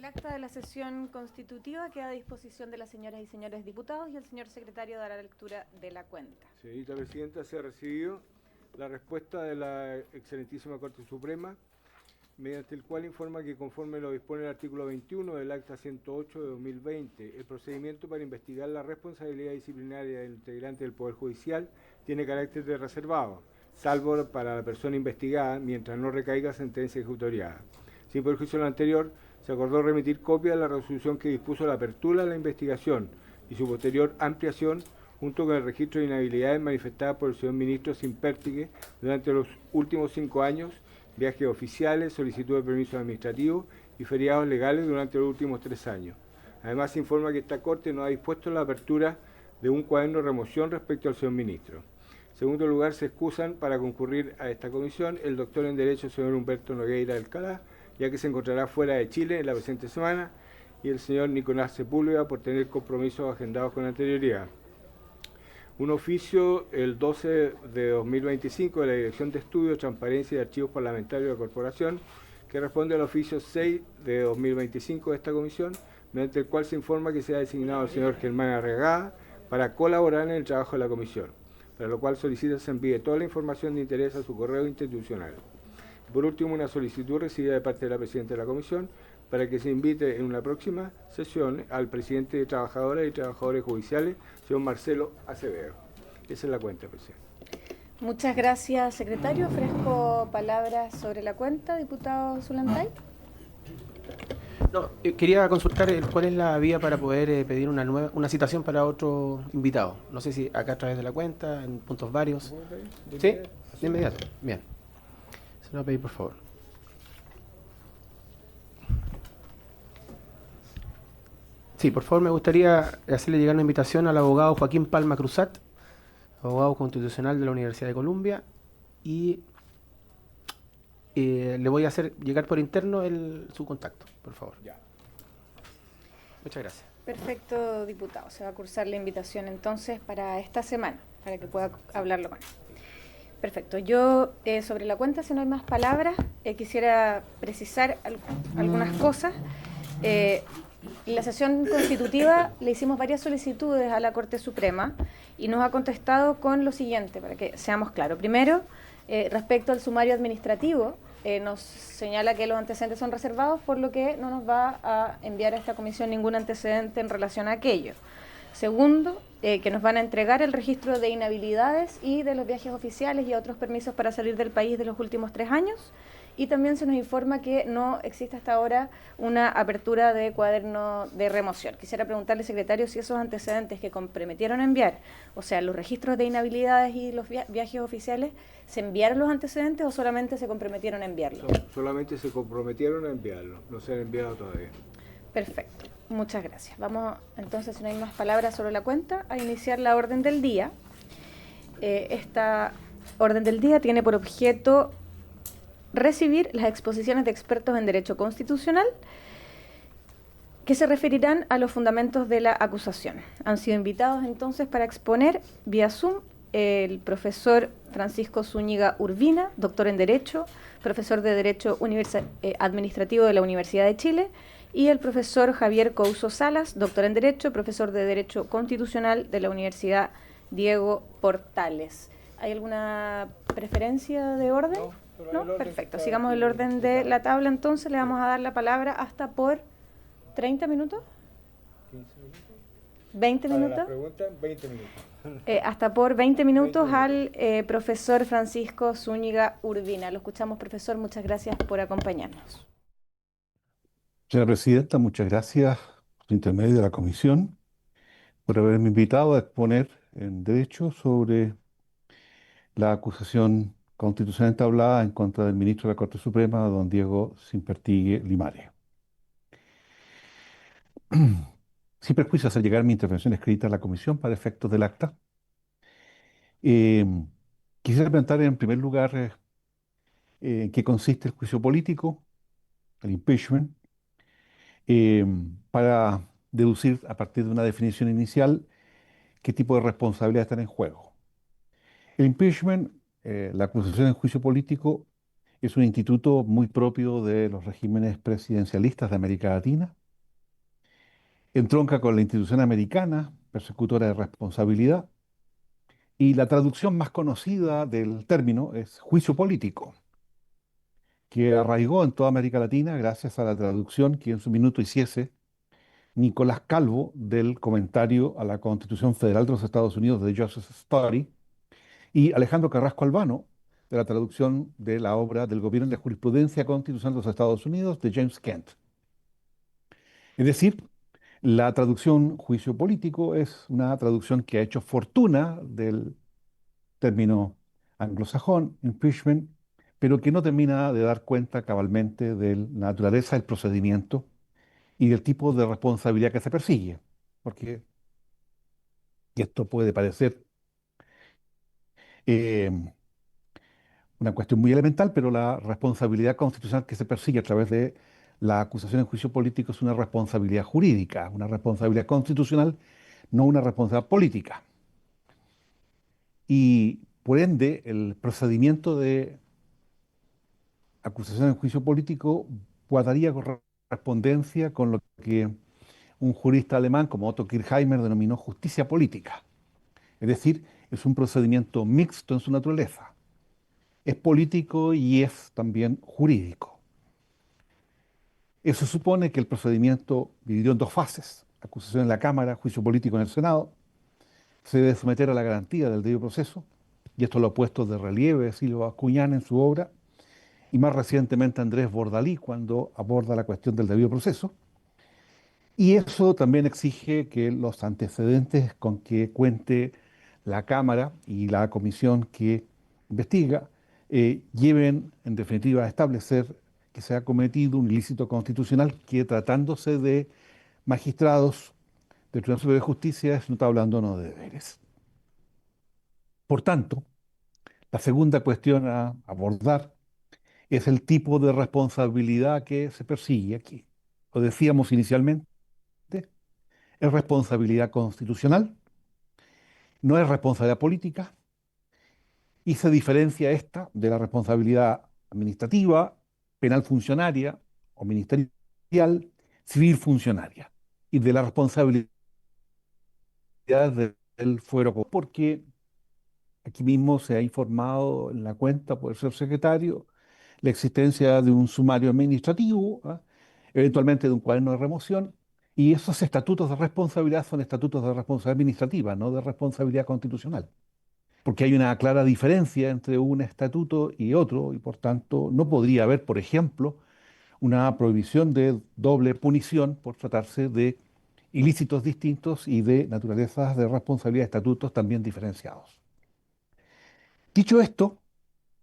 acta de la sesión constitutiva queda a disposición de las señoras y señores diputados y el señor secretario dará lectura de la cuenta. Señorita Presidenta, se ha recibido la respuesta de la excelentísima Corte Suprema, mediante el cual informa que conforme lo dispone el artículo 21 del Acta 108 de 2020, el procedimiento para investigar la responsabilidad disciplinaria del integrante del Poder Judicial tiene carácter de reservado, salvo para la persona investigada, mientras no recaiga sentencia ejecutoriada. Sin perjuicio de lo anterior, se acordó remitir copia de la resolución que dispuso la apertura de la investigación y su posterior ampliación, junto con el registro de inhabilidades manifestadas por el señor ministro Simpertigue durante los últimos 5 años, viajes oficiales, solicitud de permisos administrativos y feriados legales durante los últimos 3 años. Además, se informa que esta Corte no ha dispuesto la apertura de un cuaderno de remoción respecto al señor ministro. En segundo lugar, se excusan para concurrir a esta comisión el doctor en Derecho, señor Humberto Nogueira Alcalá, ya que se encontrará fuera de Chile en la presente semana, y el señor Nicolás Sepúlveda por tener compromisos agendados con anterioridad. Un oficio el 12 de 2025 de la Dirección de Estudios, Transparencia y Archivos Parlamentarios de la Corporación, que responde al oficio 6 de 2025 de esta comisión, mediante el cual se informa que se ha designado al señor Germán Arregada para colaborar en el trabajo de la comisión, para lo cual solicita se envíe toda la información de interés a su correo institucional. Por último, una solicitud recibida de parte de la Presidenta de la Comisión para que se invite en una próxima sesión al presidente de Trabajadoras y Trabajadores Judiciales, señor Marcelo Acevedo. Esa es la cuenta, Presidente. Muchas gracias, secretario. Ofrezco palabras sobre la cuenta, diputado Zulantay. No, quería consultar cuál es la vía para poder pedir una citación para otro invitado. No sé si acá a través de la cuenta, en puntos varios. ¿Sí? De inmediato. Bien. Se lo voy a pedir, por favor. Sí, por favor, me gustaría hacerle llegar una invitación al abogado Joaquín Palma Cruzat, abogado constitucional de la Universidad de Columbia, y le voy a hacer llegar por interno su contacto, por favor. Ya. Muchas gracias. Perfecto, diputado. Se va a cursar la invitación entonces para esta semana, para que pueda hablarlo con él. Perfecto. Yo, sobre la cuenta, si no hay más palabras, quisiera precisar algunas cosas. En la sesión constitutiva le hicimos varias solicitudes a la Corte Suprema y nos ha contestado con lo siguiente, para que seamos claros. Primero, respecto al sumario administrativo, nos señala que los antecedentes son reservados, por lo que no nos va a enviar a esta comisión ningún antecedente en relación a aquello. Segundo, que nos van a entregar el registro de inhabilidades y de los viajes oficiales y otros permisos para salir del país de los últimos 3 años. Y también se nos informa que no existe hasta ahora una apertura de cuaderno de remoción. Quisiera preguntarle, secretario, si esos antecedentes que comprometieron a enviar, o sea, los registros de inhabilidades y los viajes oficiales, ¿se enviaron los antecedentes o solamente se comprometieron a enviarlos? Solamente se comprometieron a enviarlo, no se han enviado todavía. Perfecto, muchas gracias. Vamos entonces, si no hay más palabras sobre la cuenta, a iniciar la orden del día. Esta orden del día tiene por objeto recibir las exposiciones de expertos en Derecho Constitucional que se referirán a los fundamentos de la acusación. Han sido invitados entonces para exponer vía Zoom el profesor Francisco Zúñiga Urbina, doctor en Derecho, profesor de Derecho Administrativo de la Universidad de Chile, y el profesor Javier Couso Salas, doctor en Derecho, profesor de Derecho Constitucional de la Universidad Diego Portales. ¿Hay alguna preferencia de orden? ¿No? Perfecto. Sigamos el orden de la tabla, entonces le vamos a dar la palabra hasta por 30 minutos. 15 minutos. 20 minutos. Para la pregunta, 20 minutos. Hasta por 20 minutos al profesor Francisco Zúñiga Urbina. Lo escuchamos, profesor. Muchas gracias por acompañarnos. Señora Presidenta, muchas gracias por intermedio de la Comisión por haberme invitado a exponer en derecho sobre la acusación constitucional entablada en contra del ministro de la Corte Suprema, don Diego Simpertigue Limares. Sin perjuicio de hacer llegar mi intervención escrita a la Comisión para efectos del acta, eh, quisiera preguntar en primer lugar en qué consiste el juicio político, el impeachment, eh, para deducir a partir de una definición inicial qué tipo de responsabilidades están en juego. El impeachment, la acusación en juicio político, es un instituto muy propio de los regímenes presidencialistas de América Latina, entronca con la institución americana, persecutora de responsabilidad, y la traducción más conocida del término es juicio político, que arraigó en toda América Latina gracias a la traducción que en su minuto hiciese Nicolás Calvo del comentario a la Constitución Federal de los Estados Unidos de Joseph Story y Alejandro Carrasco Albano de la traducción de la obra del Gobierno de Jurisprudencia Constitucional de los Estados Unidos de James Kent. Es decir, la traducción juicio político es una traducción que ha hecho fortuna del término anglosajón, impeachment, pero que no termina de dar cuenta cabalmente de la naturaleza del procedimiento y del tipo de responsabilidad que se persigue. Porque y esto puede parecer eh, una cuestión muy elemental, pero la responsabilidad constitucional que se persigue a través de la acusación en juicio político es una responsabilidad jurídica, una responsabilidad constitucional, no una responsabilidad política. Y por ende, el procedimiento de acusación en juicio político guardaría correspondencia con lo que un jurista alemán como Otto Kirchheimer denominó justicia política. Es decir, es un procedimiento mixto en su naturaleza. Es político y es también jurídico. Eso supone que el procedimiento dividió en dos fases: acusación en la Cámara, juicio político en el Senado. Se debe someter a la garantía del debido proceso, y esto lo ha puesto de relieve Silva Bascuñán en su obra, y más recientemente Andrés Bordalí cuando aborda la cuestión del debido proceso. Y eso también exige que los antecedentes con que cuente la Cámara y la comisión que investiga lleven, en definitiva, a establecer que se ha cometido un ilícito constitucional que, tratándose de magistrados del Tribunal Superior de Justicia, es notable abandono de deberes. Por tanto, la segunda cuestión a abordar es el tipo de responsabilidad que se persigue aquí. Lo decíamos inicialmente, es responsabilidad constitucional, no es responsabilidad política, y se diferencia esta de la responsabilidad administrativa, penal funcionaria o ministerial, civil funcionaria, y de la responsabilidad del fuero común. Porque aquí mismo se ha informado en la cuenta por ser secretario la existencia de un sumario administrativo, ¿ah? Eventualmente de un cuaderno de remoción, y esos estatutos de responsabilidad son estatutos de responsabilidad administrativa, no de responsabilidad constitucional. Porque hay una clara diferencia entre un estatuto y otro, y por tanto no podría haber, por ejemplo, una prohibición de doble punición por tratarse de ilícitos distintos y de naturalezas de responsabilidad de estatutos también diferenciados. Dicho esto,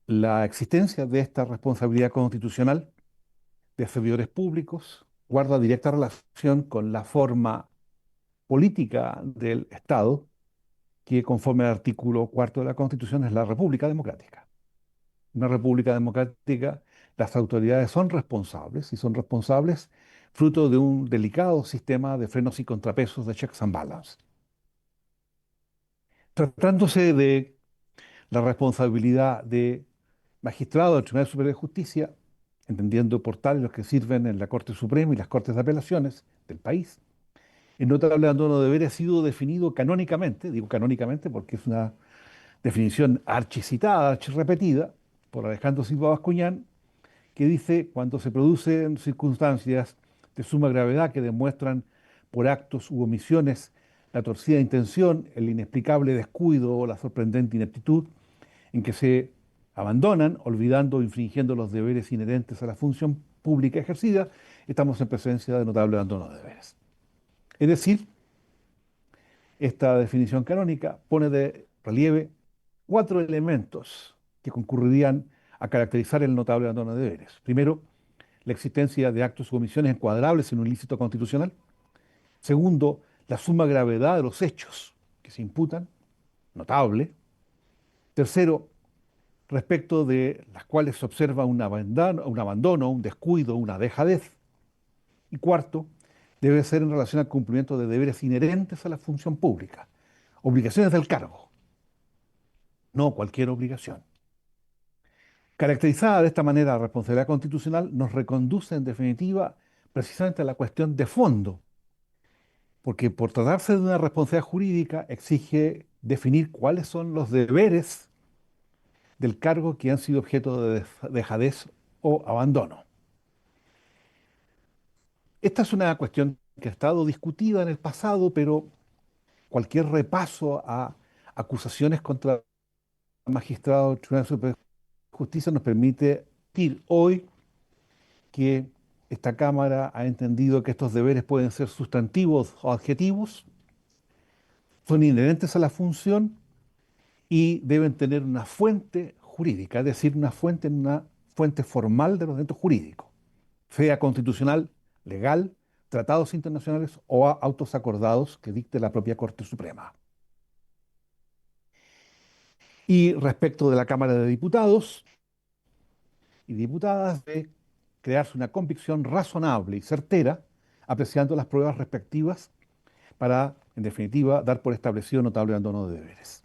la existencia de esta responsabilidad constitucional de servidores públicos guarda directa relación con la forma política del Estado, que conforme al artículo cuarto de la Constitución es la República Democrática. Una república democrática, las autoridades son responsables y son responsables fruto de un delicado sistema de frenos y contrapesos de checks and balance. Tratándose de la responsabilidad de magistrados del Tribunal Superior de Justicia, entendiendo por tal los que sirven en la Corte Suprema y las Cortes de Apelaciones del país, el notable abandono de deberes ha sido definido canónicamente, digo canónicamente porque es una definición archicitada, archirrepetida por Alejandro Silva Bascuñán, que dice: cuando se producen circunstancias de suma gravedad que demuestran por actos u omisiones la torcida intención, el inexplicable descuido o la sorprendente ineptitud en que se abandonan, olvidando o infringiendo los deberes inherentes a la función pública ejercida, estamos en presencia de notable abandono de deberes. Es decir, esta definición canónica pone de relieve cuatro elementos que concurrirían a caracterizar el notable abandono de deberes. Primero, la existencia de actos u omisiones encuadrables en un ilícito constitucional. Segundo, la suma gravedad de los hechos que se imputan, notable. Tercero, respecto de las cuales se observa un abandono, un descuido, una dejadez. Y cuarto, debe ser en relación al cumplimiento de deberes inherentes a la función pública, obligaciones del cargo, no cualquier obligación. Caracterizada de esta manera la responsabilidad constitucional nos reconduce en definitiva precisamente a la cuestión de fondo, porque por tratarse de una responsabilidad jurídica exige definir cuáles son los deberes del cargo que han sido objeto de dejadez o abandono. Esta es una cuestión que ha estado discutida en el pasado, pero cualquier repaso a acusaciones contra magistrados del Tribunal Superior de Justicia nos permite decir hoy que esta Cámara ha entendido que estos deberes pueden ser sustantivos o adjetivos, son inherentes a la función y deben tener una fuente jurídica, es decir, una fuente formal de los derechos jurídicos, sea constitucional, legal, tratados internacionales o autos acordados que dicte la propia Corte Suprema. Y respecto de la Cámara de Diputados y Diputadas, de crearse una convicción razonable y certera, apreciando las pruebas respectivas para, en definitiva, dar por establecido notable abandono de deberes.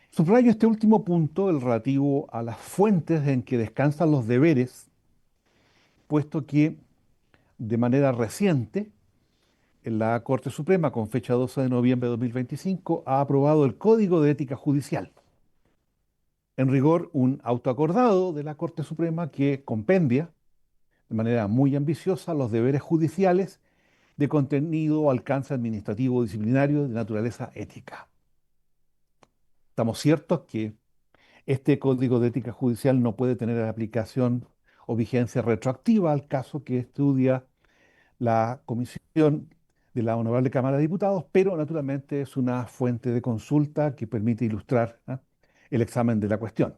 Subrayo este último punto, el relativo a las fuentes en que descansan los deberes, puesto que de manera reciente la Corte Suprema, con fecha 12 de noviembre de 2025, ha aprobado el Código de Ética Judicial. En rigor, un auto acordado de la Corte Suprema que compendia de manera muy ambiciosa los deberes judiciales de contenido o alcance administrativo o disciplinario de naturaleza ética. Estamos ciertos que este Código de Ética Judicial no puede tener aplicación o vigencia retroactiva al caso que estudia la Comisión de la Honorable Cámara de Diputados, pero naturalmente es una fuente de consulta que permite ilustrar el examen de la cuestión.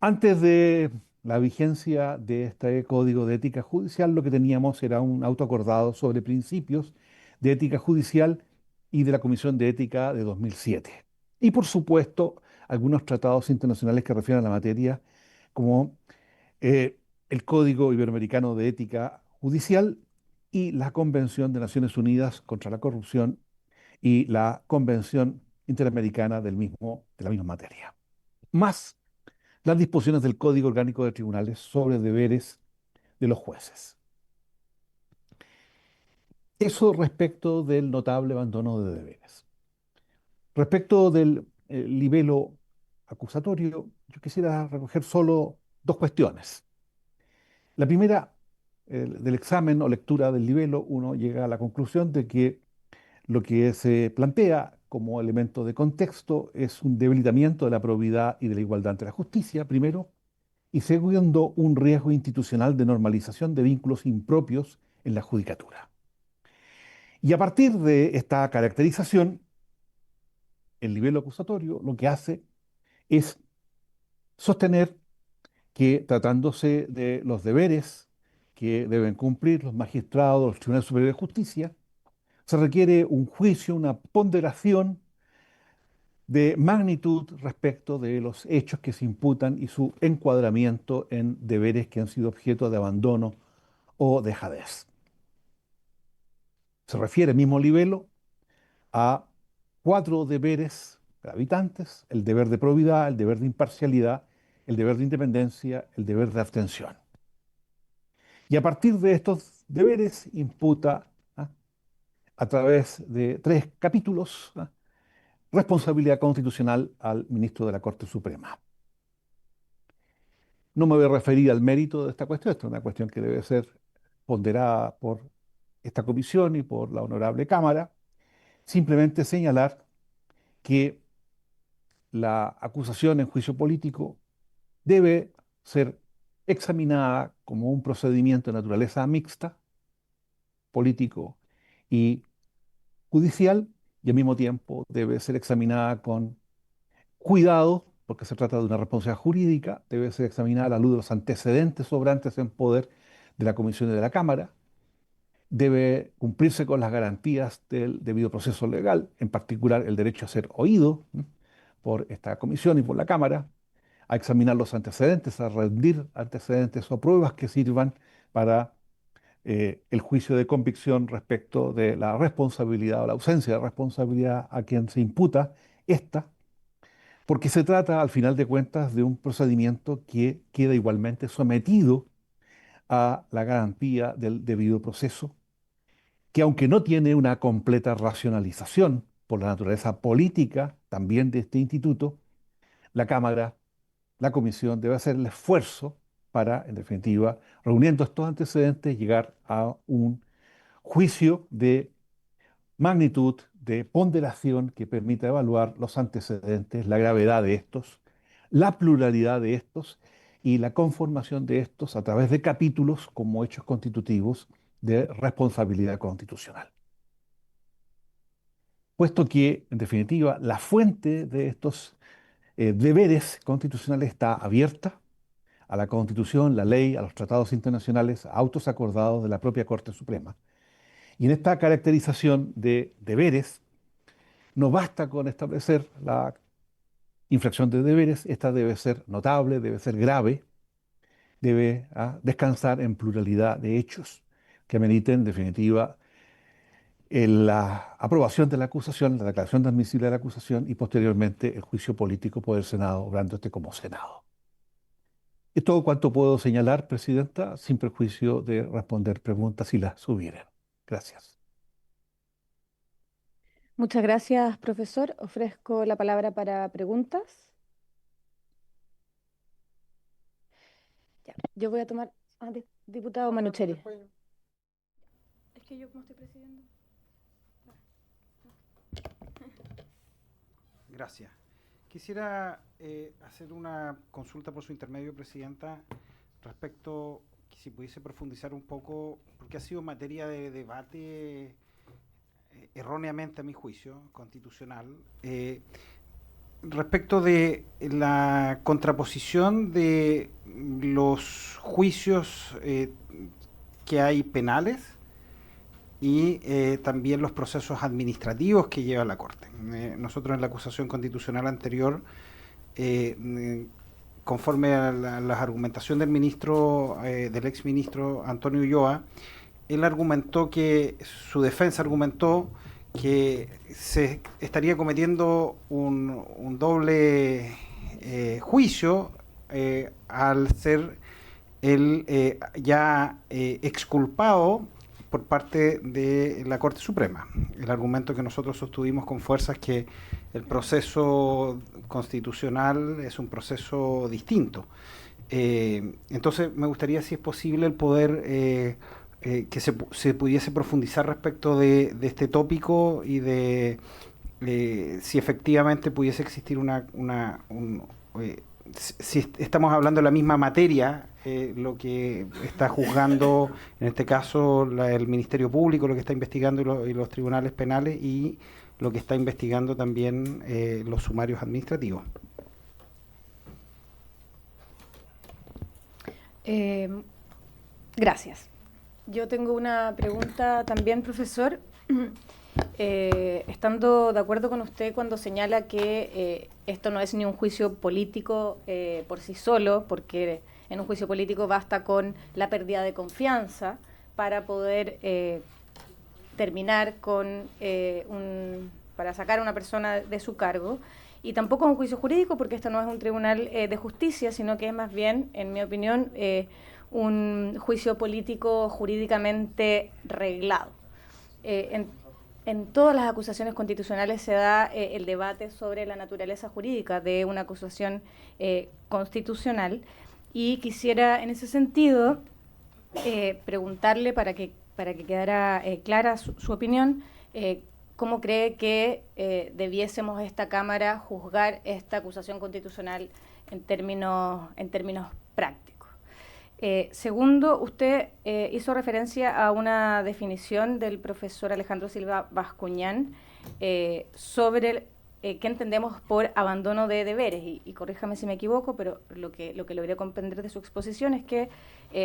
Antes de la vigencia de este Código de Ética Judicial, lo que teníamos era un auto acordado sobre principios de ética judicial y de la Comisión de Ética de 2007. Y por supuesto, algunos tratados internacionales que refieren a la materia, como el Código Iberoamericano de Ética Judicial y la Convención de Naciones Unidas contra la Corrupción y la Convención Interamericana de la misma materia. Más las disposiciones del Código Orgánico de Tribunales sobre deberes de los jueces. Eso respecto del notable abandono de deberes. Respecto del libelo acusatorio, yo quisiera recoger solo dos cuestiones. La primera, del examen o lectura del libelo, uno llega a la conclusión de que lo que se plantea como elemento de contexto es un debilitamiento de la probidad y de la igualdad ante la justicia, primero, y segundo, un riesgo institucional de normalización de vínculos impropios en la judicatura. Y a partir de esta caracterización, el libelo acusatorio lo que hace es sostener que tratándose de los deberes que deben cumplir los magistrados, los tribunales superiores de justicia, se requiere un juicio, una ponderación de magnitud respecto de los hechos que se imputan y su encuadramiento en deberes que han sido objeto de abandono o dejadez. Se refiere el mismo libelo a cuatro deberes gravitantes: el deber de probidad, el deber de imparcialidad, el deber de independencia, el deber de abstención. Y a partir de estos deberes imputa a través de tres capítulos responsabilidad constitucional al ministro de la Corte Suprema. No me voy a referir al mérito de esta cuestión, esta es una cuestión que debe ser ponderada por esta comisión y por la honorable Cámara, simplemente señalar que la acusación en juicio político debe ser examinada como un procedimiento de naturaleza mixta, político y judicial, y al mismo tiempo debe ser examinada con cuidado, porque se trata de una responsabilidad jurídica, debe ser examinada a la luz de los antecedentes sobrantes en poder de la Comisión y de la Cámara, debe cumplirse con las garantías del debido proceso legal, en particular el derecho a ser oído por esta comisión y por la Cámara, a examinar los antecedentes, a rendir antecedentes o pruebas que sirvan para el juicio de convicción respecto de la responsabilidad o la ausencia de responsabilidad a quien se imputa esta, porque se trata, al final de cuentas, de un procedimiento que queda igualmente sometido a la garantía del debido proceso que aunque no tiene una completa racionalización por la naturaleza política también de este instituto, la Cámara, la Comisión debe hacer el esfuerzo para, en definitiva, reuniendo estos antecedentes, llegar a un juicio de magnitud, de ponderación que permita evaluar los antecedentes, la gravedad de estos, la pluralidad de estos y la conformación de estos a través de capítulos como hechos constitutivos de responsabilidad constitucional. Puesto que, en definitiva, la fuente de estos deberes constitucionales está abierta a la Constitución, la ley, a los tratados internacionales, a autos acordados de la propia Corte Suprema. Y en esta caracterización de deberes, no basta con establecer la infracción de deberes, esta debe ser notable, debe ser grave, debe descansar en pluralidad de hechos que ameriten, en definitiva, la aprobación de la acusación, la declaración de admisible de la acusación y posteriormente el juicio político por el Senado, obrando como Senado. Es todo cuanto puedo señalar, Presidenta, sin perjuicio de responder preguntas si las hubieran. Gracias. Muchas gracias, profesor. Ofrezco la palabra para preguntas. Ya, yo voy a tomar... diputado Manucheri. Es que yo como estoy presidiendo. Gracias. Quisiera hacer una consulta por su intermedio, Presidenta, respecto, que si pudiese profundizar un poco, porque ha sido materia de debate erróneamente, a mi juicio, constitucional, respecto de la contraposición de los juicios que hay penales y también los procesos administrativos que lleva la Corte. Nosotros en la acusación constitucional anterior, conforme a la argumentación del ministro, del exministro Antonio Ulloa, él argumentó que, su defensa argumentó que se estaría cometiendo un doble juicio al ser él ya exculpado por parte de la Corte Suprema. El argumento que nosotros sostuvimos con fuerza es que el proceso constitucional es un proceso distinto. Entonces me gustaría, si es posible, el poder que se pudiese profundizar respecto de este tópico y de si efectivamente pudiese existir si estamos hablando de la misma materia, lo que está juzgando, en este caso, el Ministerio Público, lo que está investigando y los tribunales penales, y lo que está investigando también los sumarios administrativos. Gracias. Yo tengo una pregunta también, profesor. Estando de acuerdo con usted cuando señala que esto no es ni un juicio político por sí solo, porque en un juicio político basta con la pérdida de confianza para poder terminar con para sacar a una persona de su cargo, y tampoco es un juicio jurídico porque esto no es un tribunal de justicia, sino que es más bien, en mi opinión, un juicio político jurídicamente reglado. En todas las acusaciones constitucionales se da el debate sobre la naturaleza jurídica de una acusación constitucional, y quisiera en ese sentido preguntarle, para que quedara clara su opinión, cómo cree que debiésemos esta Cámara juzgar esta acusación constitucional en términos prácticos. Segundo, usted hizo referencia a una definición del profesor Alejandro Silva Bascuñán sobre qué entendemos por abandono de deberes, y corríjame si me equivoco, pero lo que logré comprender de su exposición es que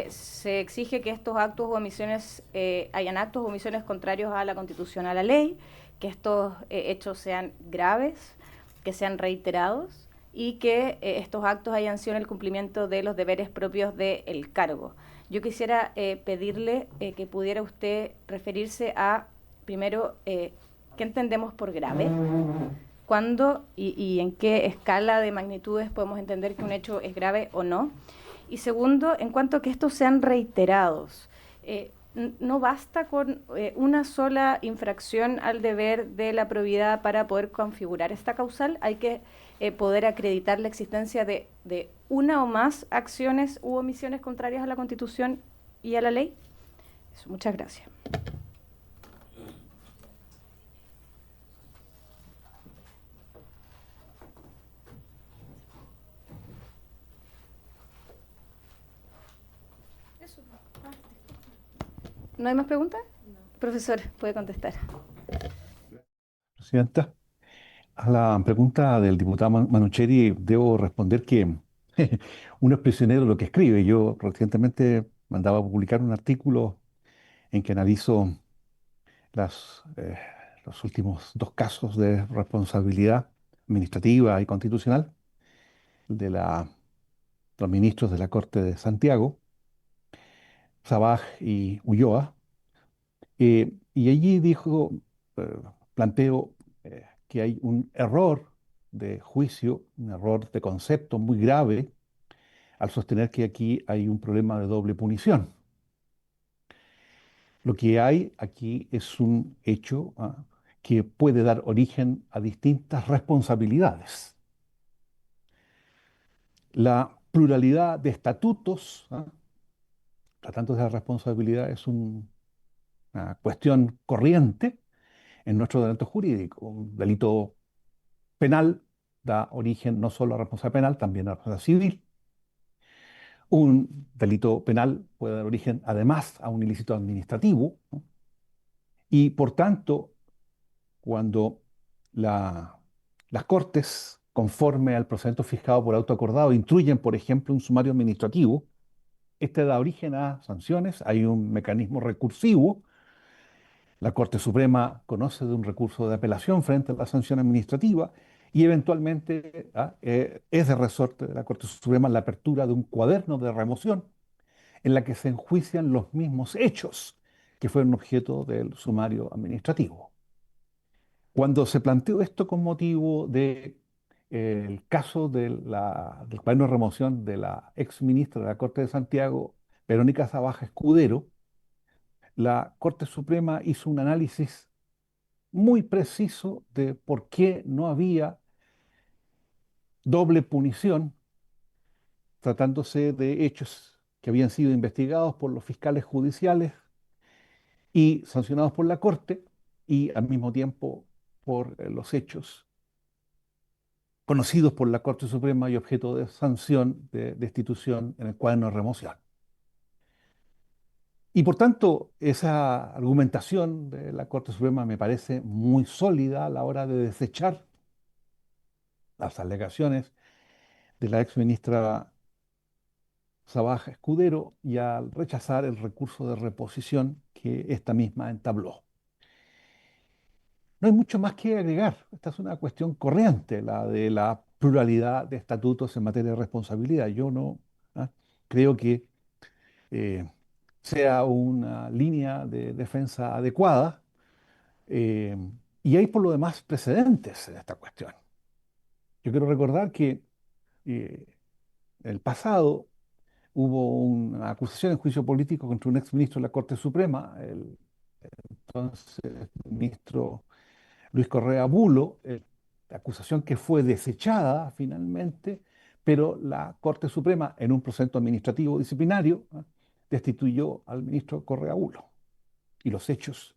se exige que estos actos o omisiones, hayan actos o omisiones contrarios a la Constitución, a la ley, que estos hechos sean graves, que sean reiterados, y que estos actos hayan sido en el cumplimiento de los deberes propios del cargo. Yo quisiera pedirle que pudiera usted referirse a, primero, ¿qué entendemos por grave? ¿Cuándo y en qué escala de magnitudes podemos entender que un hecho es grave o no? Y segundo, en cuanto a que estos sean reiterados, no basta con una sola infracción al deber de la probidad para poder configurar esta causal. Hay que poder acreditar la existencia de una o más acciones u omisiones contrarias a la Constitución y a la ley. Eso, muchas gracias. ¿No hay más preguntas? No. Profesor, puede contestar. Presidenta, a la pregunta del diputado Manucheri debo responder que uno es prisionero de lo que escribe. Yo recientemente mandaba a publicar un artículo en que analizo las, eh, los últimos dos casos de responsabilidad administrativa y constitucional de los ministros de la Corte de Santiago, Sabaj y Ulloa. Y allí eh, planteo que hay un error de juicio, un error de concepto muy grave al sostener que aquí hay un problema de doble punición. Lo que hay aquí es un hecho que puede dar origen a distintas responsabilidades. La pluralidad de estatutos, tratando de la responsabilidad, es una cuestión corriente en nuestro derecho jurídico. Un delito penal da origen no solo a responsabilidad penal, también a responsabilidad civil. Un delito penal puede dar origen además a un ilícito administrativo, ¿no? Y por tanto, cuando la- las Cortes, conforme al procedimiento fijado por auto acordado, instruyen, por ejemplo, un sumario administrativo, este da origen a sanciones, hay un mecanismo recursivo. La Corte Suprema conoce de un recurso de apelación frente a la sanción administrativa y eventualmente es de resorte de la Corte Suprema la apertura de un cuaderno de remoción en la que se enjuician los mismos hechos que fueron objeto del sumario administrativo. Cuando se planteó esto con motivo el caso del cuaderno de remoción de la ex ministra de la Corte de Santiago, Verónica Zabaja Escudero, la Corte Suprema hizo un análisis muy preciso de por qué no había doble punición tratándose de hechos que habían sido investigados por los fiscales judiciales y sancionados por la Corte y al mismo tiempo por los hechos conocidos por la Corte Suprema y objeto de sanción de destitución en el cuaderno de remoción. Y por tanto, esa argumentación de la Corte Suprema me parece muy sólida a la hora de desechar las alegaciones de la ex ministra Sabaj Escudero y al rechazar el recurso de reposición que esta misma entabló. No hay mucho más que agregar. Esta es una cuestión corriente, la de la pluralidad de estatutos en materia de responsabilidad. Yo no creo que eh, sea una línea de defensa adecuada. eh, y hay por lo demás precedentes en esta cuestión. Yo quiero recordar que en el pasado hubo una acusación en juicio político contra un exministro de la Corte Suprema, el entonces ministro Luis Correa Bulo, la acusación que fue desechada finalmente, pero la Corte Suprema, en un procedimiento administrativo disciplinario, destituyó al ministro Correa Bulo. Y los hechos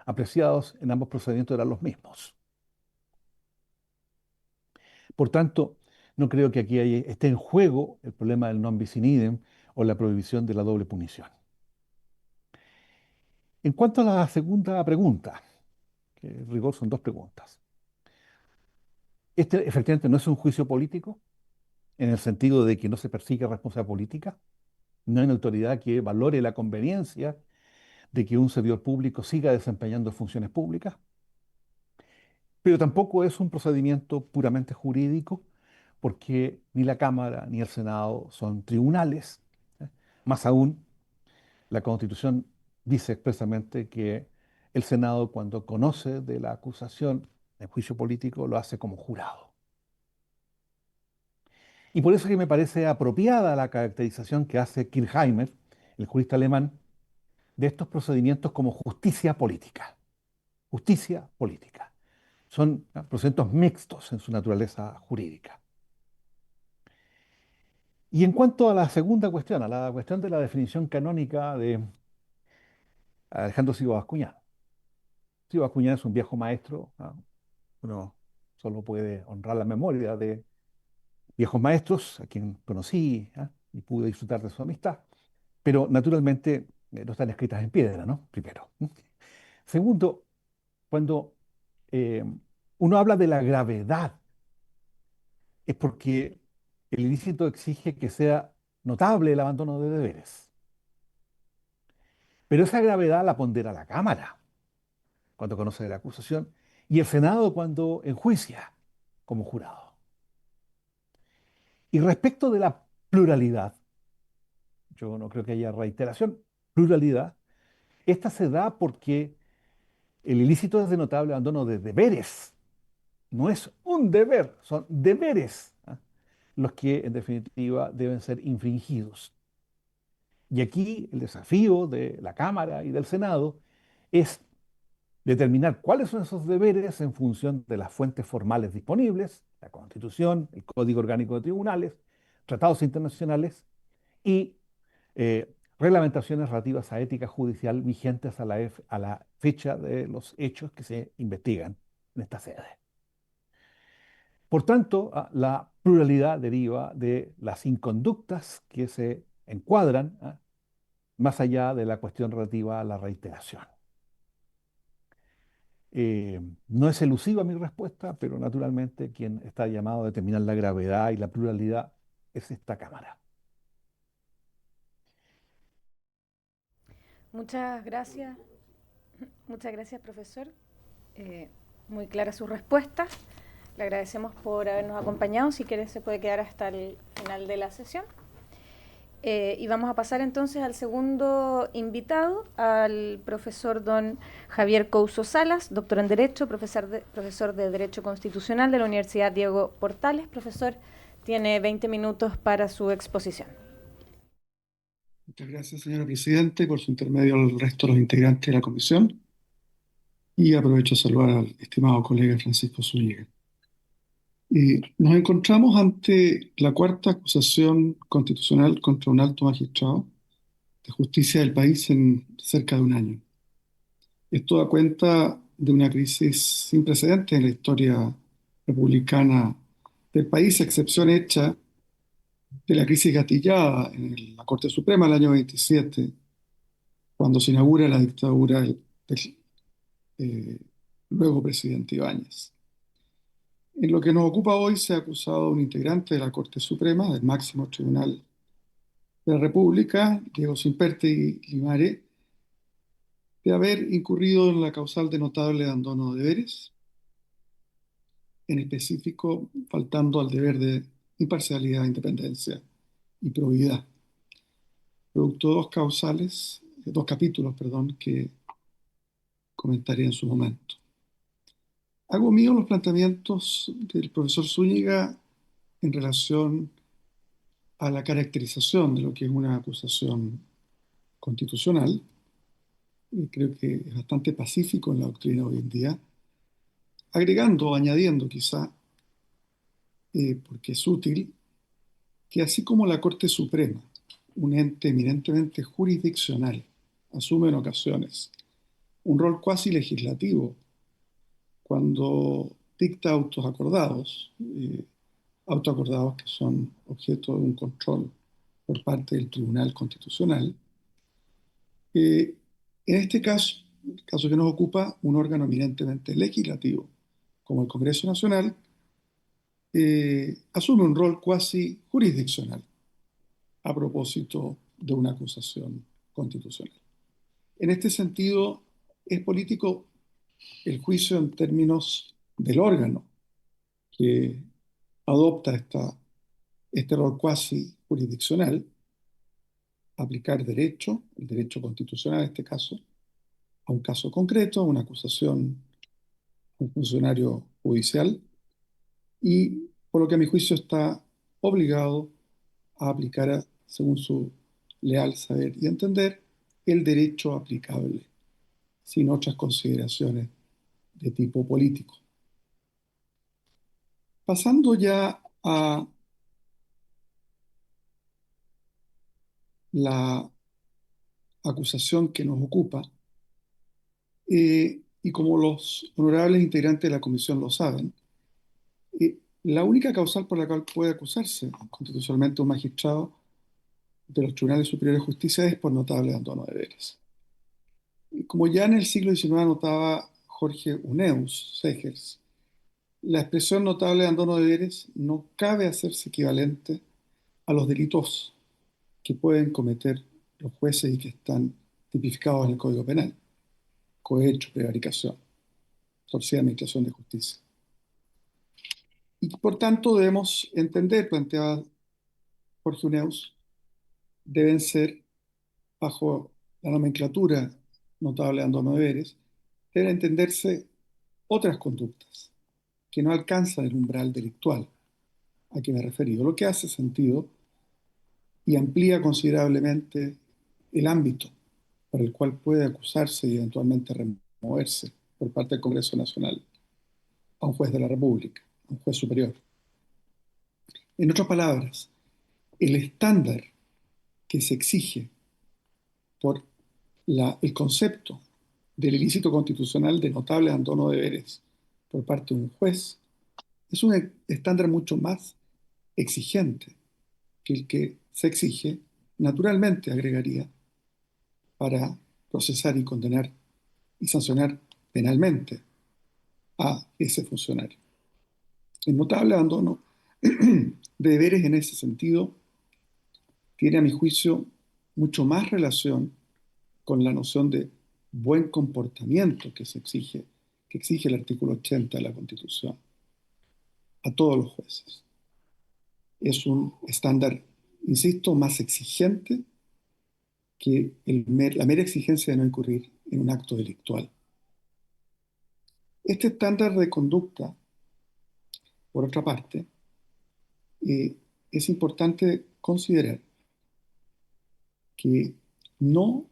apreciados en ambos procedimientos eran los mismos. Por tanto, no creo que aquí esté en juego el problema del non bis in idem o la prohibición de la doble punición. En cuanto a la segunda pregunta, que en rigor son dos preguntas. Este efectivamente no es un juicio político, en el sentido de que no se persigue responsabilidad política, no hay una autoridad que valore la conveniencia de que un servidor público siga desempeñando funciones públicas, pero tampoco es un procedimiento puramente jurídico, porque ni la Cámara ni el Senado son tribunales. ¿eh? Más aún, la Constitución dice expresamente que el Senado, cuando conoce de la acusación en juicio político, lo hace como jurado. Y por eso que me parece apropiada la caracterización que hace Kirchheimer, el jurista alemán, de estos procedimientos como justicia política. Justicia política. Son procedimientos mixtos en su naturaleza jurídica. Y en cuanto a la segunda cuestión, a la cuestión de la definición canónica de Alejandro Silva Bascuñán. Silva Bascuñán es un viejo maestro, uno solo puede honrar la memoria de viejos maestros a quien conocí, y pude disfrutar de su amistad, pero naturalmente no están escritas en piedra, ¿no? Primero. Segundo, cuando eh, uno habla de la gravedad, es porque el ilícito exige que sea notable el abandono de deberes. Pero esa gravedad la pondera la Cámara cuando conoce la acusación y el Senado cuando enjuicia como jurado. Y respecto de la pluralidad, yo no creo que haya reiteración, pluralidad, esta se da porque el ilícito es de notable abandono de deberes. No es un deber, son deberes, los que en definitiva deben ser infringidos. Y aquí el desafío de la Cámara y del Senado es determinar cuáles son esos deberes en función de las fuentes formales disponibles, la Constitución, el Código Orgánico de Tribunales, tratados internacionales y reglamentaciones relativas a ética judicial vigentes a la fecha de los hechos que se investigan en esta sede. Por tanto, la pluralidad deriva de las inconductas que se encuadran más allá de la cuestión relativa a la reiteración. No es elusiva mi respuesta, pero naturalmente quien está llamado a determinar la gravedad y la pluralidad es esta Cámara. Muchas gracias. Muchas gracias, profesor. Muy clara su respuesta. Le agradecemos por habernos acompañado. Si quiere, se puede quedar hasta el final de la sesión. Y vamos a pasar entonces al segundo invitado, al profesor don Javier Couso Salas, doctor en Derecho, profesor de Derecho Constitucional de la Universidad Diego Portales. Profesor, tiene 20 minutos para su exposición. Muchas gracias, señora Presidente, por su intermedio al resto de los integrantes de la comisión. Y aprovecho a saludar al estimado colega Francisco Zúñiga. Nos encontramos ante la cuarta acusación constitucional contra un alto magistrado de justicia del país en cerca de un año. Esto da cuenta de una crisis sin precedentes en la historia republicana del país, a excepción hecha de la crisis gatillada en la Corte Suprema el año 27, cuando se inaugura la dictadura del luego presidente Ibáñez. En lo que nos ocupa hoy se ha acusado a un integrante de la Corte Suprema, del máximo tribunal de la República, Diego Simpertegui Limaré, de haber incurrido en la causal de notable abandono de deberes, en específico faltando al deber de imparcialidad, independencia y probidad, producto de dos capítulos, que comentaré en su momento. Hago mío los planteamientos del profesor Zúñiga en relación a la caracterización de lo que es una acusación constitucional, y creo que es bastante pacífico en la doctrina hoy en día, agregando o añadiendo quizá, porque es útil, que así como la Corte Suprema, un ente eminentemente jurisdiccional, asume en ocasiones un rol cuasi legislativo cuando dicta autos acordados que son objeto de un control por parte del Tribunal Constitucional. En este caso, el caso que nos ocupa, un órgano eminentemente legislativo, como el Congreso Nacional, asume un rol cuasi jurisdiccional a propósito de una acusación constitucional. En este sentido, es político el juicio en términos del órgano que adopta este rol cuasi jurisdiccional, aplicar derecho, el derecho constitucional en este caso, a un caso concreto, a una acusación a un funcionario judicial, y por lo que a mi juicio está obligado a aplicar, según su leal saber y entender, el derecho aplicable, sin otras consideraciones de tipo político. Pasando ya a la acusación que nos ocupa, y como los honorables integrantes de la comisión lo saben, la única causal por la cual puede acusarse constitucionalmente un magistrado de los tribunales superiores de justicia es por notable abandono de deberes. Y como ya en el siglo XIX anotaba Jorge Uneus Segers, la expresión notable abandono de deberes no cabe hacerse equivalente a los delitos que pueden cometer los jueces y que están tipificados en el Código Penal: cohecho, prevaricación, torcida administración de justicia. Y por tanto debemos entender, planteaba Jorge Uneus, deben ser, bajo la nomenclatura notable abandono de deberes, deben entenderse otras conductas que no alcanzan el umbral delictual a que me he referido, lo que hace sentido y amplía considerablemente el ámbito por el cual puede acusarse y eventualmente removerse por parte del Congreso Nacional a un juez de la República, a un juez superior. En otras palabras, el estándar que se exige por el concepto del ilícito constitucional de notable abandono de deberes por parte de un juez es un estándar mucho más exigente que el que se exige, naturalmente agregaría, para procesar y condenar y sancionar penalmente a ese funcionario. El notable abandono de deberes en ese sentido tiene, a mi juicio, mucho más relación con la noción de buen comportamiento que exige el artículo 80 de la Constitución a todos los jueces. Es un estándar, insisto, más exigente que la mera exigencia de no incurrir en un acto delictual. Este estándar de conducta, por otra parte, es importante considerar que no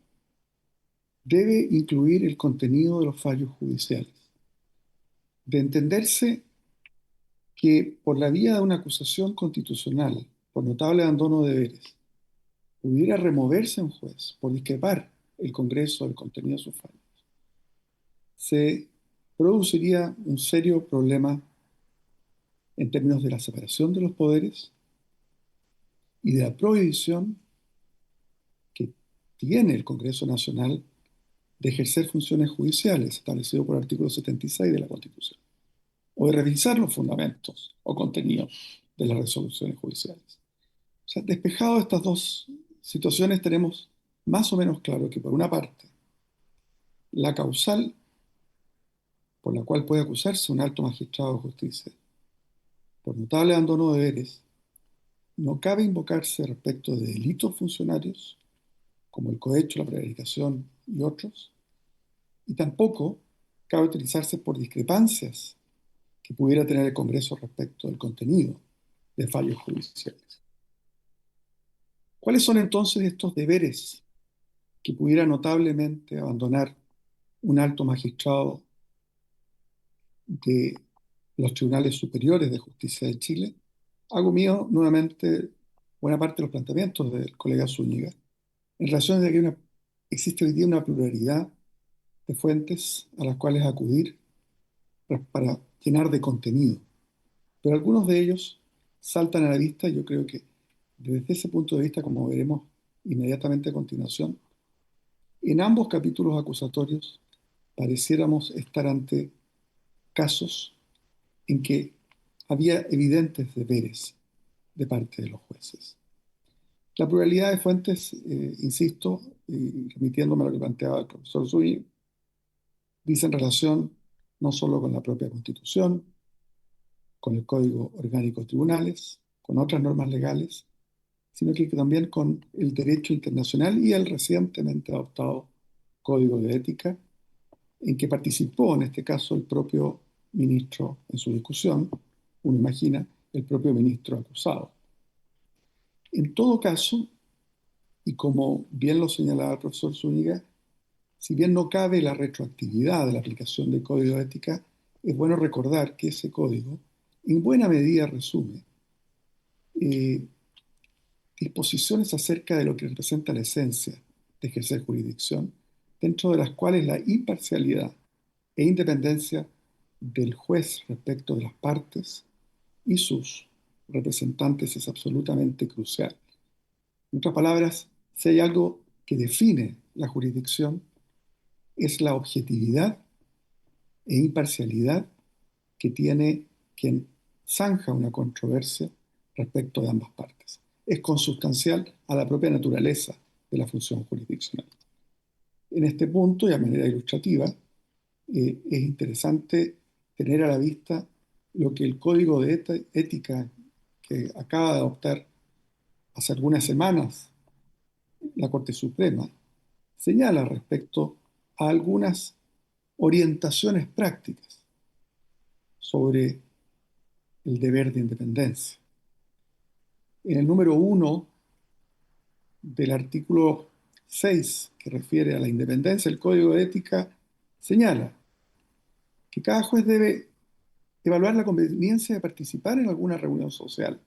debe incluir el contenido de los fallos judiciales. De entenderse que por la vía de una acusación constitucional por notable abandono de deberes pudiera removerse un juez por discrepar el Congreso del contenido de sus fallos, se produciría un serio problema en términos de la separación de los poderes y de la prohibición que tiene el Congreso Nacional de ejercer funciones judiciales establecido por el artículo 76 de la Constitución, o de revisar los fundamentos o contenidos de las resoluciones judiciales. O sea, despejado estas dos situaciones, tenemos más o menos claro que, por una parte, la causal por la cual puede acusarse un alto magistrado de justicia por notable abandono de deberes no cabe invocarse respecto de delitos funcionarios, como el cohecho, la prevaricación y otros, y tampoco cabe utilizarse por discrepancias que pudiera tener el Congreso respecto del contenido de fallos judiciales. ¿Cuáles son entonces estos deberes que pudiera notablemente abandonar un alto magistrado de los tribunales superiores de justicia de Chile? Hago mío nuevamente buena parte de los planteamientos del colega Zúñiga en relación a que existe hoy día una pluralidad de fuentes a las cuales acudir para llenar de contenido. Pero algunos de ellos saltan a la vista, y yo creo que desde ese punto de vista, como veremos inmediatamente a continuación, en ambos capítulos acusatorios pareciéramos estar ante casos en que había evidentes deberes de parte de los jueces. La pluralidad de fuentes, insisto, y remitiéndome a lo que planteaba el profesor Zúñiga, dice en relación no solo con la propia Constitución, con el Código Orgánico de Tribunales, con otras normas legales, sino que también con el derecho internacional y el recientemente adoptado Código de Ética, en que participó en este caso el propio ministro en su discusión, uno imagina, el propio ministro acusado. En todo caso, Y como bien lo señalaba el profesor Zúñiga, si bien no cabe la retroactividad de la aplicación del código de ética, es bueno recordar que ese código en buena medida resume eh, disposiciones acerca de lo que representa la esencia de ejercer jurisdicción, dentro de las cuales la imparcialidad e independencia del juez respecto de las partes y sus representantes es absolutamente crucial. En otras palabras, si hay algo que define la jurisdicción, es la objetividad e imparcialidad que tiene quien zanja una controversia respecto de ambas partes. Es consustancial a la propia naturaleza de la función jurisdiccional. En este punto, y a manera ilustrativa, es interesante tener a la vista lo que el Código de Ética que acaba de adoptar hace algunas semanas la Corte Suprema señala respecto a algunas orientaciones prácticas sobre el deber de independencia. En el número 1 del artículo 6, que refiere a la independencia, el Código de Ética señala que cada juez debe evaluar la conveniencia de participar en alguna reunión social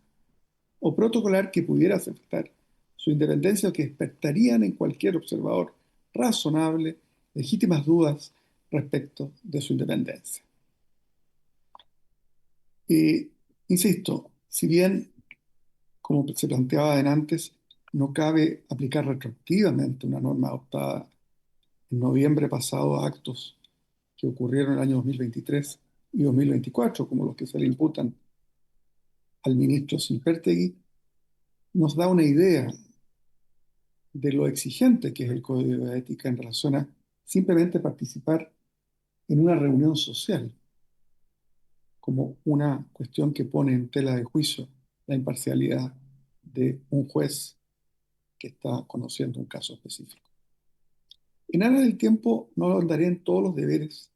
o protocolar que pudiera afectar su independencia o que despertarían en cualquier observador razonable legítimas dudas respecto de su independencia. Insisto, si bien, como se planteaba antes, no cabe aplicar retroactivamente una norma adoptada en noviembre pasado a actos que ocurrieron en el año 2023 y 2024, como los que se le imputan al ministro Simpertegui, nos da una idea de lo exigente que es el código de ética en relación a simplemente participar en una reunión social, como una cuestión que pone en tela de juicio la imparcialidad de un juez que está conociendo un caso específico. En aras del tiempo no andaré en todos los deberes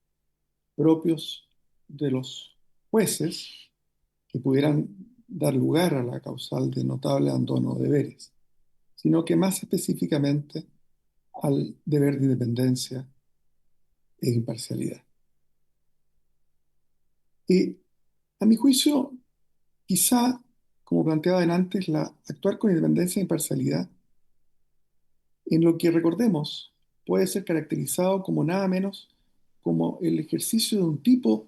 propios de los jueces que pudieran dar lugar a la causal de notable abandono de deberes, sino que más específicamente al deber de independencia e imparcialidad. Y a mi juicio, quizá, como planteaba antes, actuar con independencia e imparcialidad, en lo que recordemos, puede ser caracterizado como nada menos como el ejercicio de un tipo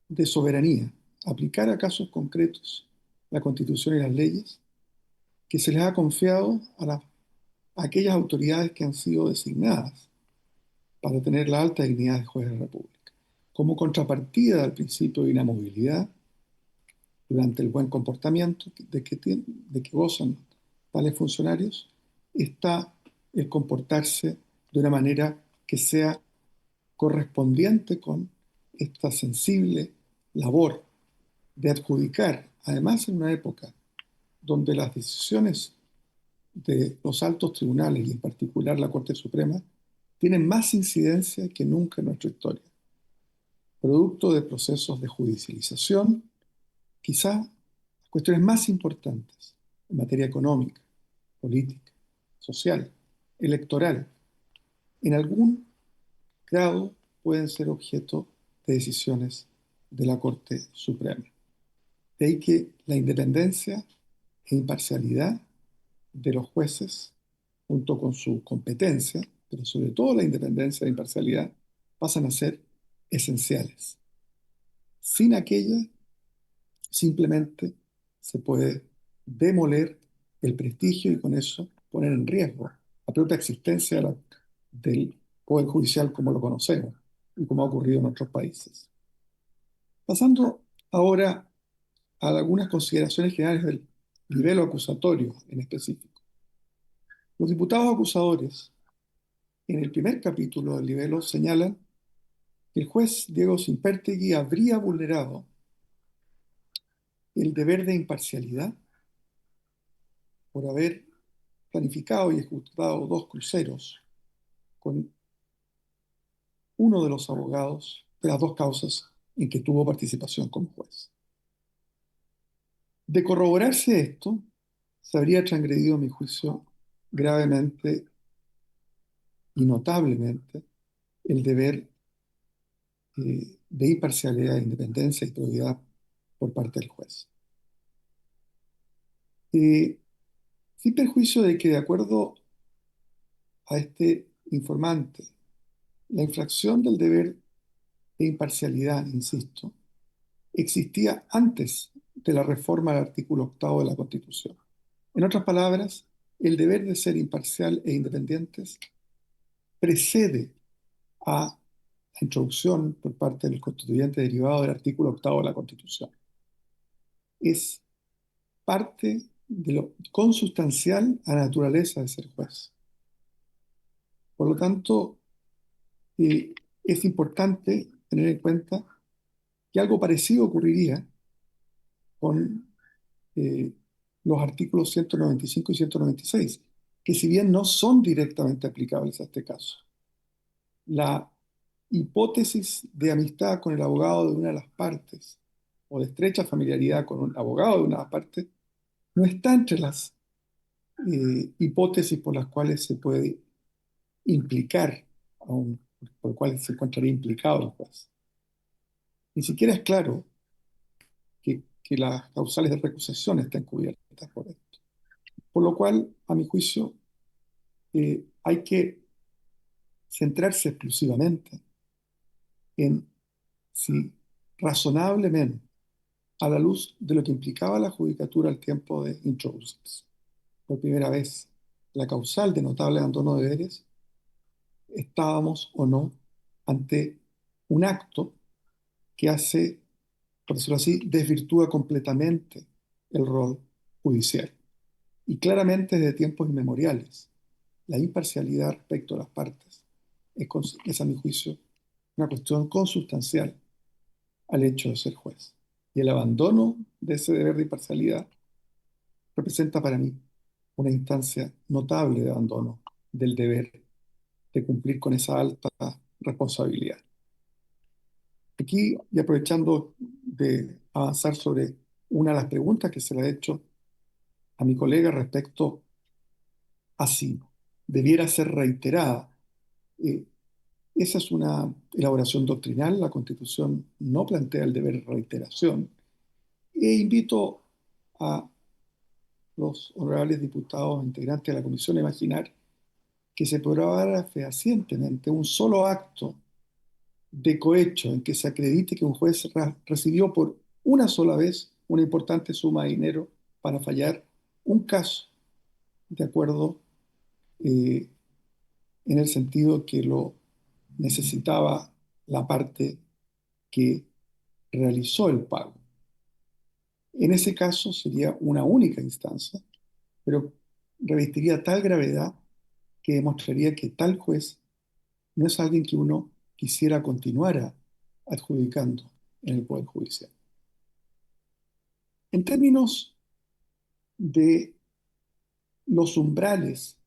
de soberanía, aplicar a casos concretos la Constitución y las leyes que se les ha confiado a aquellas autoridades que han sido designadas para tener la alta dignidad de juez de la República. Como contrapartida al principio de inamovilidad, durante el buen comportamiento de que gozan tales funcionarios, está el comportarse de una manera que sea correspondiente con esta sensible labor de adjudicar, además en una época donde las decisiones de los altos tribunales y en particular la Corte Suprema tienen más incidencia que nunca en nuestra historia, producto de procesos de judicialización, quizá las cuestiones más importantes en materia económica, política, social, electoral, en algún grado pueden ser objeto de decisiones de la Corte Suprema. De ahí que la independencia e imparcialidad de los jueces, junto con su competencia, pero sobre todo la independencia e imparcialidad, pasan a ser esenciales. Sin aquella, simplemente se puede demoler el prestigio y con eso poner en riesgo la propia existencia del Poder Judicial como lo conocemos y como ha ocurrido en otros países. Pasando ahora a algunas consideraciones generales del nivel acusatorio en específico. Los diputados acusadores, en el primer capítulo del libelo, señalan que el juez Diego Simpertegui habría vulnerado el deber de imparcialidad por haber planificado y ejecutado dos cruceros con uno de los abogados de las dos causas en que tuvo participación como juez. De corroborarse esto, se habría transgredido, a mi juicio, gravemente y notablemente el deber de imparcialidad, independencia y probidad por parte del juez. Sin perjuicio de que, de acuerdo a este informante, la infracción del deber de imparcialidad, insisto, existía antes de la reforma al artículo 8 de la Constitución. En otras palabras, el deber de ser imparcial e independientes precede a la introducción por parte del constituyente derivado del artículo 8 de la Constitución. Es parte de lo consustancial a la naturaleza de ser juez. Por lo tanto, es importante tener en cuenta que algo parecido ocurriría con los artículos 195 y 196, que si bien no son directamente aplicables a este caso, la hipótesis de amistad con el abogado de una de las partes o de estrecha familiaridad con un abogado de una de las partes no está entre las hipótesis por las cuales se puede implicar por las cuales se encontraría implicado el juez. Ni siquiera es claro que las causales de recusación estén cubiertas por esto. Por lo cual, a mi juicio, hay que centrarse exclusivamente en si razonablemente, a la luz de lo que implicaba la judicatura al tiempo de introducirse por primera vez la causal de notable abandono de deberes, estábamos o no ante un acto que hace, por decirlo así, desvirtúa completamente el rol judicial. Y claramente desde tiempos inmemoriales, la imparcialidad respecto a las partes es, a mi juicio, una cuestión consustancial al hecho de ser juez. Y el abandono de ese deber de imparcialidad representa para mí una instancia notable de abandono del deber de cumplir con esa alta responsabilidad. Aquí, y aprovechando de avanzar sobre una de las preguntas que se le ha hecho a mi colega respecto a si debiera ser reiterada, eh, esa es una elaboración doctrinal, la Constitución no plantea el deber de reiteración, e invito a los honorables diputados integrantes de la comisión a imaginar que se probara fehacientemente un solo acto de cohecho en que se acredite que un juez recibió por una sola vez una importante suma de dinero para fallar un caso de acuerdo en el sentido que lo necesitaba la parte que realizó el pago. En ese caso sería una única instancia, pero revestiría tal gravedad que demostraría que tal juez no es alguien que uno quisiera continuar adjudicando en el Poder Judicial. En términos de los umbrales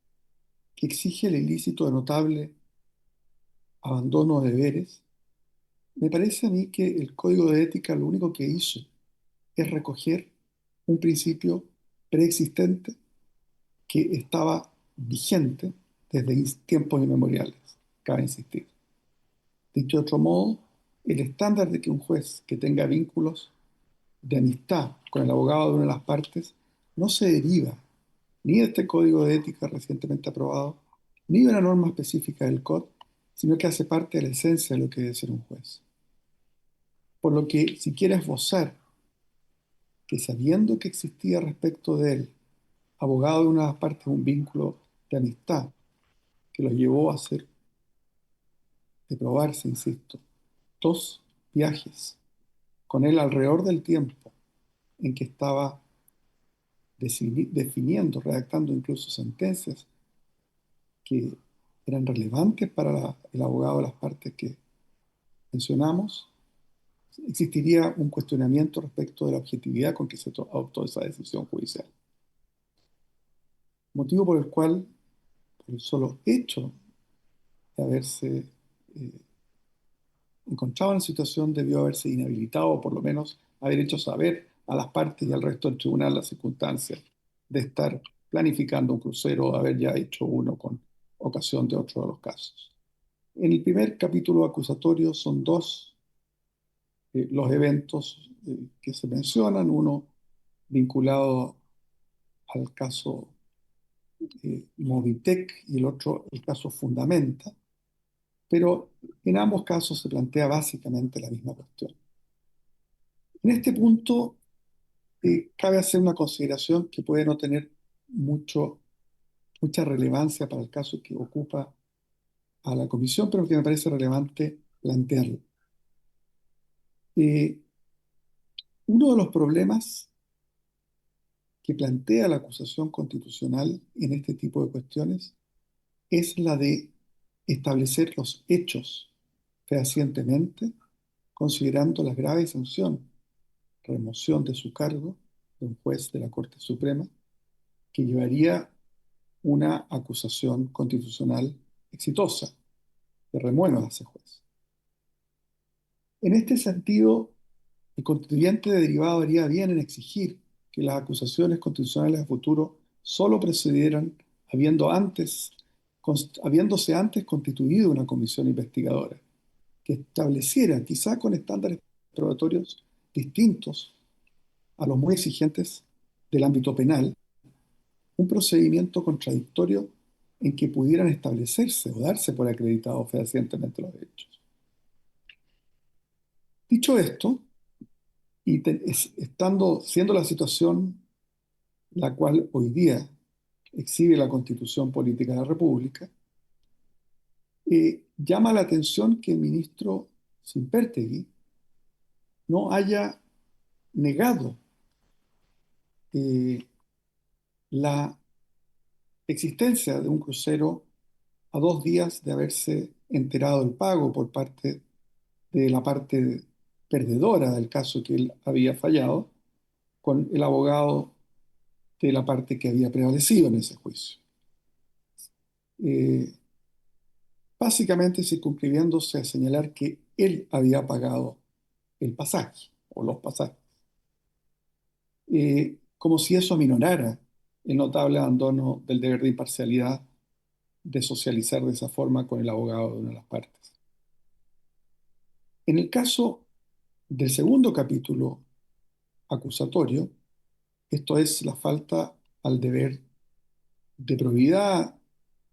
que exige el ilícito de notable abandono de deberes, me parece a mí que el Código de Ética lo único que hizo es recoger un principio preexistente que estaba vigente desde tiempos inmemoriales, cabe insistir. Dicho de otro modo, el estándar de que un juez que tenga vínculos de amistad con el abogado de una de las partes no se deriva ni de este Código de Ética recientemente aprobado, ni de una norma específica del COD, sino que hace parte de la esencia de lo que debe ser un juez. Por lo que, si quiere esbozar que sabiendo que existía respecto de él, abogado de una de las partes, un vínculo de amistad que lo llevó a hacer, de probarse, insisto, 2 viajes con él alrededor del tiempo en que estaba definiendo, redactando incluso sentencias que eran relevantes para el abogado de las partes que mencionamos, existiría un cuestionamiento respecto de la objetividad con que se adoptó esa decisión judicial. Motivo por el cual, por el solo hecho de haberse encontrado en la situación, debió haberse inhabilitado o por lo menos haber hecho saber a las partes y al resto del tribunal las circunstancias de estar planificando un crucero, haber ya hecho uno con ocasión de otro de los casos. En el primer capítulo acusatorio son dos los eventos que se mencionan, uno vinculado al caso Movitec y el otro el caso Fundamenta, pero en ambos casos se plantea básicamente la misma cuestión. En este punto cabe hacer una consideración que puede no tener mucha relevancia para el caso que ocupa a la comisión, pero que me parece relevante plantearlo. Eh, Uno de los problemas que plantea la acusación constitucional en este tipo de cuestiones es la de establecer los hechos fehacientemente, considerando la grave sanción, remoción de su cargo de un juez de la Corte Suprema, que llevaría una acusación constitucional exitosa, que remueva a ese juez. En este sentido, el constituyente de derivado haría bien en exigir que las acusaciones constitucionales a futuro solo procedieran habiéndose antes constituido una comisión investigadora que estableciera, quizá con estándares probatorios distintos a los muy exigentes del ámbito penal, un procedimiento contradictorio en que pudieran establecerse o darse por acreditados fehacientemente los hechos. Dicho esto, y siendo la situación la cual hoy día exhibe la Constitución Política de la República, llama la atención que el ministro Simpertegui no haya negado eh, la existencia de un crucero a 2 días de haberse enterado del pago por parte de la parte perdedora del caso que él había fallado, con el abogado de la parte que había prevalecido en ese juicio. Eh, Básicamente circunscribiéndose a señalar que él había pagado el pasaje o los pasajes, como si eso aminorara el notable abandono del deber de imparcialidad de socializar de esa forma con el abogado de una de las partes. En el caso del segundo capítulo acusatorio, esto es la falta al deber de probidad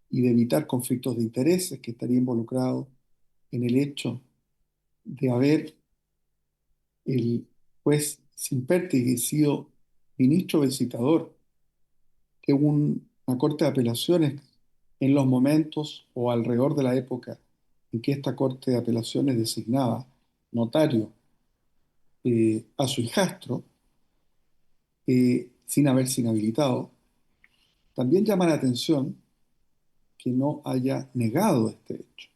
y de evitar conflictos de intereses que estaría involucrado en el hecho de haber el juez Simpertegui sido ministro visitador de una corte de apelaciones en los momentos o alrededor de la época en que esta corte de apelaciones designaba notario a su hijastro, sin haberse inhabilitado, también llama la atención que no haya negado este hecho.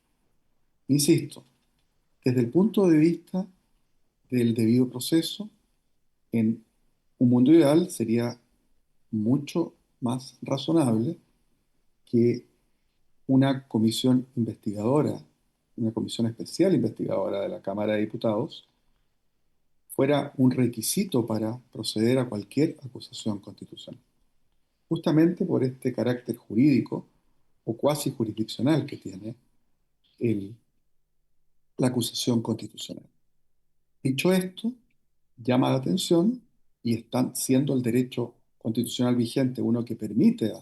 Insisto, desde el punto de vista del debido proceso, en un mundo ideal sería mucho más razonable que una comisión investigadora, una comisión especial investigadora de la Cámara de Diputados, fuera un requisito para proceder a cualquier acusación constitucional. Justamente por este carácter jurídico o cuasi jurisdiccional que tiene la acusación constitucional. Dicho esto, llama la atención y está siendo el derecho constitucional vigente uno que permite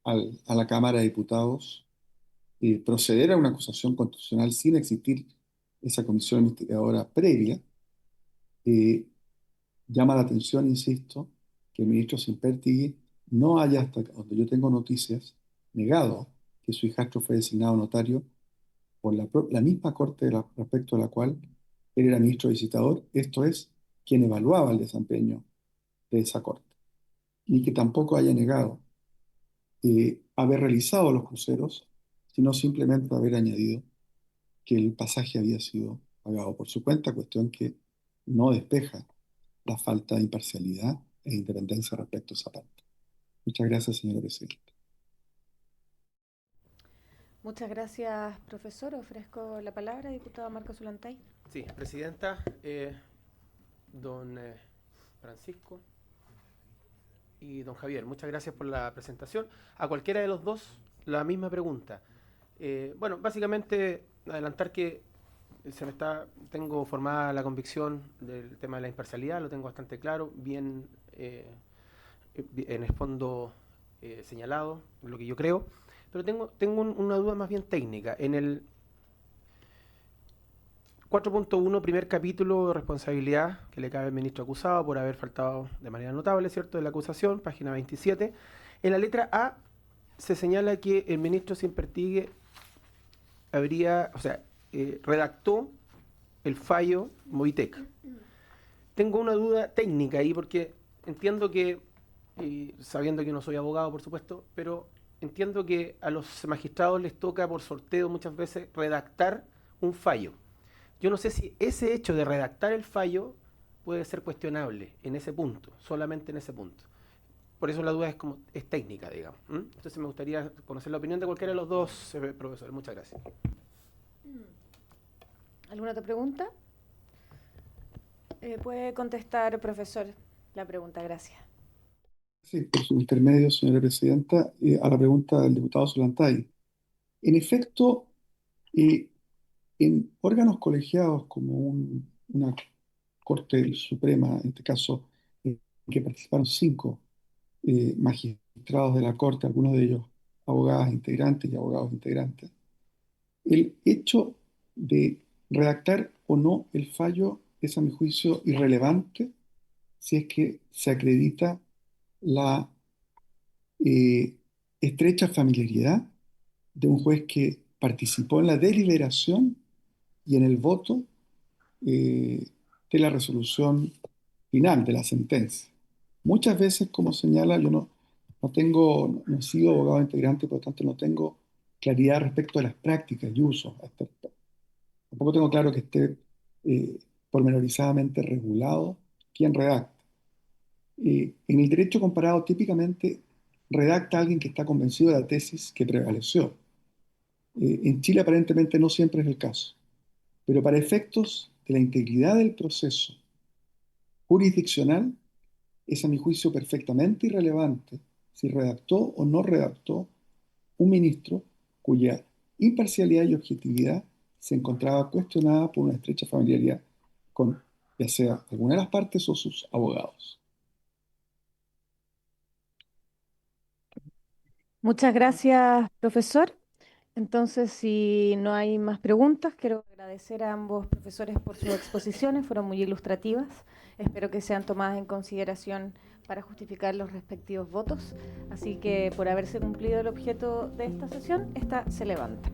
a la Cámara de Diputados proceder a una acusación constitucional sin existir esa comisión investigadora previa, eh, llama la atención, insisto, que el ministro Simpertigui no haya, hasta donde yo tengo noticias, negado que su hijastro fue designado notario por la misma corte respecto a la cual él era ministro visitador, esto es, quien evaluaba el desempeño de esa corte, ni que tampoco haya negado haber realizado los cruceros, sino simplemente haber añadido que el pasaje había sido pagado por su cuenta, cuestión que no despeja la falta de imparcialidad e independencia respecto a esa parte. Muchas gracias, señor presidente. Muchas gracias, profesor. Ofrezco la palabra, diputado Marcos Zulantay. Sí, presidenta, don Francisco. y don Javier, muchas gracias por la presentación. A cualquiera de los dos, la misma pregunta. Bueno, básicamente, adelantar que tengo formada la convicción del tema de la imparcialidad, lo tengo bastante claro, bien en el fondo señalado, lo que yo creo, pero tengo una duda más bien técnica. En el 4.1, primer capítulo, responsabilidad que le cabe al ministro acusado por haber faltado de manera notable, ¿cierto?, de la acusación, página 27. En la letra A se señala que el ministro Sin Pertigue redactó el fallo Movitec. Tengo una duda técnica ahí porque entiendo que, sabiendo que no soy abogado, por supuesto, pero entiendo que a los magistrados les toca por sorteo muchas veces redactar un fallo. Yo no sé si ese hecho de redactar el fallo puede ser cuestionable en ese punto, solamente en ese punto. Por eso la duda es técnica, digamos. Entonces me gustaría conocer la opinión de cualquiera de los dos profesores. Muchas gracias. ¿Alguna otra pregunta? Puede contestar, profesor, la pregunta. Gracias. Sí, por su intermedio, señora presidenta, a la pregunta del diputado Solantay. En efecto, en órganos colegiados como una Corte Suprema, en este caso, en que participaron 5 magistrados de la Corte, algunos de ellos abogadas integrantes y abogados integrantes, el hecho de redactar o no el fallo es, a mi juicio, irrelevante si es que se acredita la estrecha familiaridad de un juez que participó en la deliberación y en el voto de la resolución final, de la sentencia. Muchas veces, como señala, yo no he sido abogado integrante, por lo tanto no tengo claridad respecto a las prácticas y usos. Tampoco tengo claro que esté pormenorizadamente regulado quién redacta. En el derecho comparado, típicamente redacta alguien que está convencido de la tesis que prevaleció. En Chile aparentemente no siempre es el caso, pero para efectos de la integridad del proceso jurisdiccional, es a mi juicio perfectamente irrelevante si redactó o no redactó un ministro cuya imparcialidad y objetividad se encontraba cuestionada por una estrecha familiaridad con ya sea alguna de las partes o sus abogados. Muchas gracias, profesor. Entonces, si no hay más preguntas, quiero agradecer a ambos profesores por sus exposiciones, fueron muy ilustrativas. Espero que sean tomadas en consideración para justificar los respectivos votos. Así que, por haberse cumplido el objeto de esta sesión, esta se levanta.